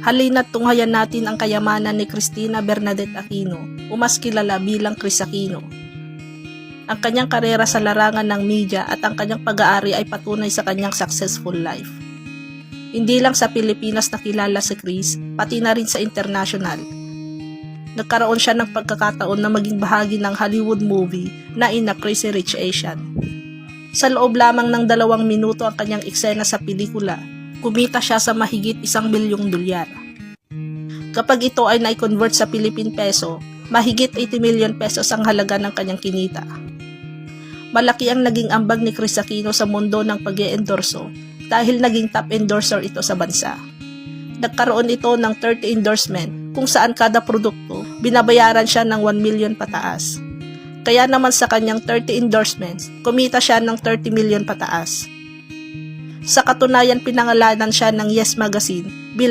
Halina't tunghayan natin ang kayamanan ni Cristina Bernadette Aquino, o mas kilala bilang Chris Aquino. Ang kanyang karera sa larangan ng media at ang kanyang pag-aari ay patunay sa kanyang successful life. Hindi lang sa Pilipinas nakilala si Chris, pati na rin sa international. Nagkaroon siya ng pagkakataon na maging bahagi ng Hollywood movie na ina Crazy Rich Asian. Sa loob lamang ng 2 minuto ang kanyang eksena sa pelikula, kumita siya sa mahigit $1,000,000. Kapag ito ay na-convert sa Philippine peso, mahigit 80 million pesos ang halaga ng kanyang kinita. Malaki ang naging ambag ni Chris Aquino sa mundo ng pag-e-endorso dahil naging top endorser ito sa bansa. Nagkaroon ito ng 30 endorsement kung saan kada produkto binabayaran siya ng 1 million pataas. Kaya naman sa kanyang 30 endorsements, kumita siya ng 30 million pataas. Sa katunayan, pinangalanan siya ng Yes Magazine bilang